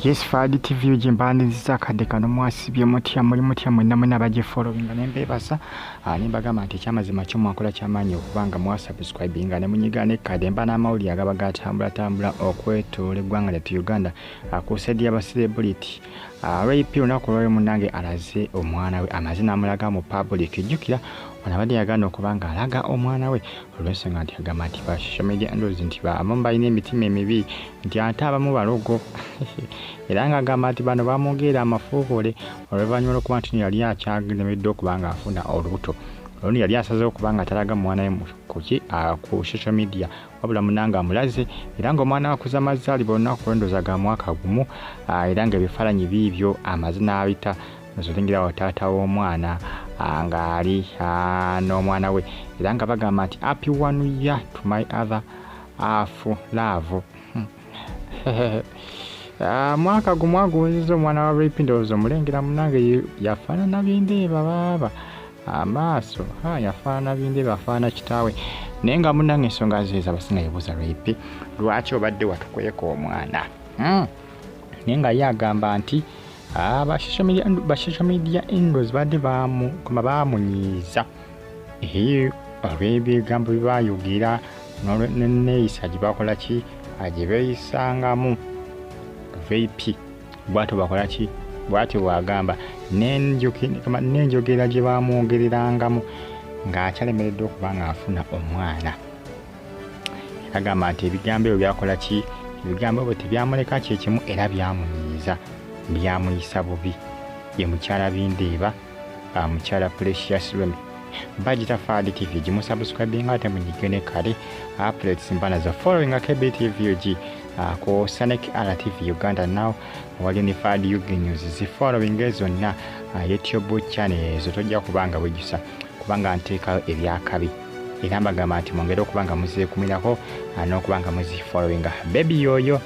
Yes, Fadi TV ujimbaniriza akadde kano mwasibye mutya mwena mwena abaje followinga nembebasa nimbagamba nti ekyamazima kyo mwakola kyamaanyi okubanga mwasubscribinga ne munyiga n'ekkadde mba n'amawulire agaba gatambula okwetoola eggwanga lyattu Uganda Akuuze Amulazze Abantu olunaku olwaleero munnange alaze omwana we amazina amulaga mu public jjukira wanabadde yagana okubanga alaga omwana we olw'ensonga nti agamba nti ba social media handles nti abamu balina emitima emibi nti ate abamu balogo era nga agamba nti bano bamwogera amafuukole oluvannyuma lw'okuba nti yali akyagemedde okubanga afuna olubuto olwo yali asazeewo okubanga atalaga mwana we ku social media wabula munnange amulaze era ng'omwana we Akuuze Amazaalibwa olunaku lw'endooza ga mwaka gumu era ng'ebifaananyi biibyo amazina abita nozolengera taata w'omwana ng'ali n'omwana we era nga bagamba nti happy 1 year to my other half love mwaka gumu aguwezezza omwana wa Rape ndowooza omulengera munnange yafaanana bindeeba baaba amaaso yafaanana bindeeba afaanana kitaawe naye nga munnange ensonga zeeza abasinga yebuuza Rape lwaki obadde watukweka omwana naye nga ye agamba nti ba social media handles badde baamunyiiza olw'ebigambo bye baayogera n'enneeyisa gye bakola ki gye beeyisangamu Rape bw'atyo bakola ki bw'atyo bw'agamba n'enjogera gye baamwogererangamu ng'akyalemeredde okuba ng'afuna omwana agamba nti ebigambo ebyo byakola ki ebigambo ebyo tebyamuleka kyekimu era byamunyiiza byamuyisa bubi ye mukyala bindeeba mukyala Precious Remy bagita Fadi TV gimusubscribinga ate munyigene kale updates mpana za following KBTV ko Sanek RTV Uganda now wali ni Fadi UG News zi following zonna YouTube channel ezo tojja kubanga bwejjusa kubanga nteekayo ebyakabi era mbagamba nti mwongere okubanga muzeekumirako n'okubanga muzi following baby yoyo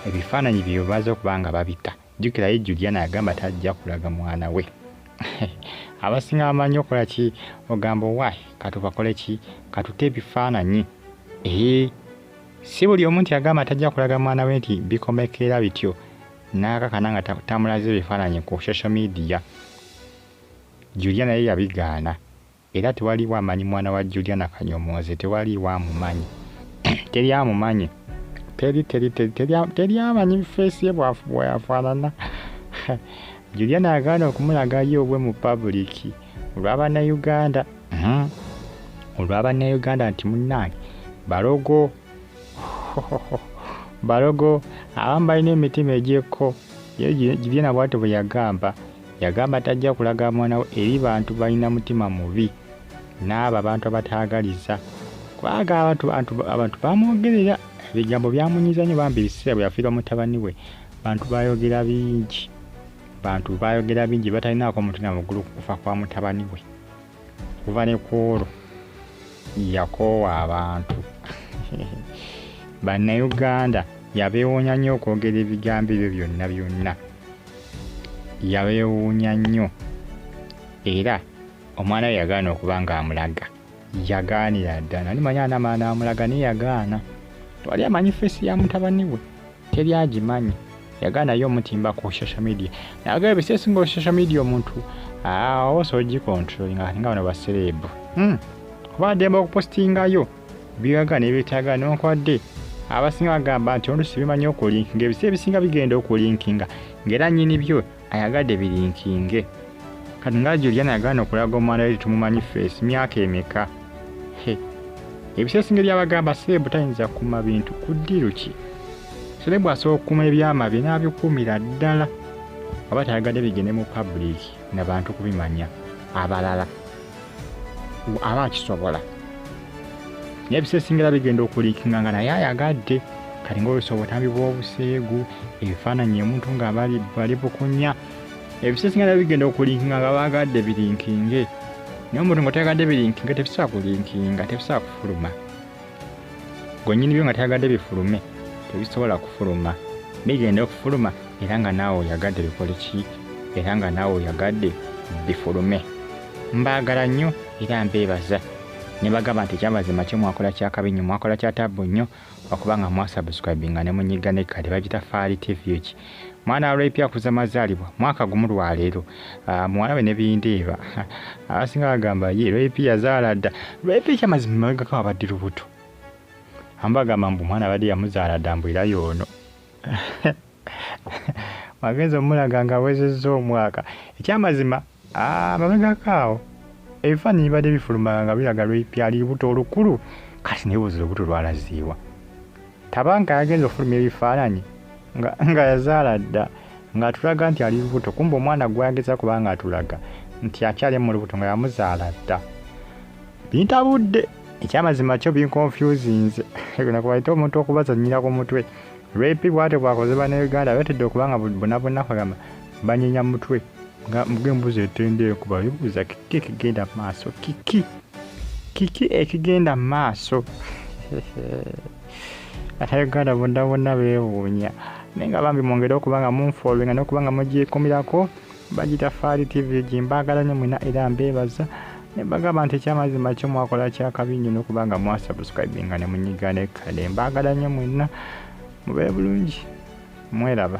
ebifaananyi byo baza okubanga babita jjukira ye Juliana yagamba tajja kulaga mwana we abasinga amanyi okola ki ogambo wayi katubakole ki katute ebifaananyi si buli omuntu yagamba tajja kulaga mwana we nti bikomekera bityo n'akakana nga tamulaze ebifaananyi ku social media Juliana ye yabigaana era tewaliwo amanyi mwana wa Juliana Kanyomooze tewaliwo amumanyi teri amumanyi teri amanyi face ye bwayafaanana Juliana yagaana okumulaga ye obwe mu public olw'Abannayuganda nti munnange balogo abamu balina emitima egyekko Juliana bw'atyo bwe yagamba tajja kulaga mwana we eri bantu balina mutima mubi n'abo abantu abataagaliza kwaga abantu bamwogerera ebigambo byamunyiza nnyo bambi ebiseera bwe yafiirwa mutabani we bantu baayogera bingi batalinaako mutima muggulu kufa kwa mutabani we kuva ne kwolwo yakoowa abantu Bannayuganda yabeewuunya nnyo okwogera ebigambo ebyo byonna yabeewuunya nnyo era omwana we yagaana okuba nga amulaga yagaanira ddala nimanya anamaana amulaga naye yagaana twali amanyi feesi ya mutabani we teri agimanyi yagaanayo omutimba ku social media nagaba ebiseesinga social media omuntu oso ogikontrolinga nga bano baserebu kuba ddemba okupostingayo byagana ebyetagana nonkwadde abasinga bagamba nti oluusi bimanyi okulinkinga ebiseera ebisinga bigenda okulinkinga ng'era nnyini byo ayagadde bilinkinge kati nga Juliana yagaana okulaga omwana we tumumanyi feesi myaka emeka ebiseera ebisinga byabagamba serebu tayinza kukuuma bintu ku ddiiro ki serebu asobola okukuuma ebyama bye n'abikuumira ddala aba tayagadde bigende mu public n'abantu kubimanya abalala aba akisobola naye ebiseera ebisinga bigenda okulikinga nga naye ayagadde kati ng'oluusi obutambi bw'obuseegu ebifaananyi omuntu nga bali bukunya ebiseera ebisinga bigenda okulinkinga nga baagadde bilinkinge naye omuntu nga tayagadde bilinkinge tebisobola kulinkinga tebisobola kufuluma gwennyini byo nga tayagadde bifulume tebisobola kufuluma bigenda okufuluma era nga naawe oyagadde bikole ki era nga naawe oyagadde bifulume mbaagala nnyo era mbeebaza ne bagamba nti ekyamazima kyo mwakola kyakabi nnyo mwakola kyatabu nnyo okubanga mwasubscribinga ne munyiga ne kale bagita Faali TV ki mwana Rape Akuuze Amazaalibwa mwaka gumu lwaleero muwala we ne bindeeba abasinga bagamba ye Rape yazaala dda Rape ekyamazima mabegako abadde lubuto ambagamba mbu mwana badde yamuzaala dda mbu era y'ono magenzo omulaga nga awezezza omwaka ekyamazima mabegako awo ebifaananyi bibadde bifuluma nga biraga Rape ali lubuto olukulu kati nebuuza olubuto lwalaziibwa tabanga yagenza ofulumya ebifaananyi nga yazaala dda ng'atulaga nti ali lubuto kumbe omwana gwayageza kubanga atulaga nti akyali mu lubuto nga yamuzaala dda bintabudde ekyamazima kyo binconfusinze nakubaita omuntu okubazannyira ku mutwe Rape bwate bwakozebwa ne Uganda betedde okubanga bonabona kwagamba banyinya mutwe nga mbuzi etende kuba bibuuza kiki ekigenda mu maaso kiki ekigenda mu maaso ate Uganda bonna beewuunya naye nga bambi mwongere okubanga munfollowinga n'okubanga mugyekumirako bagita Faali TV gimbagala nnyo mwina era mbeebaza ne bagamba nti ekyamazima kyo mwakola kyakabi nnyo n'okubanga mwasubscribinga ne munyiga ne kale mbagala nnyo mwina mube bulungi mweraba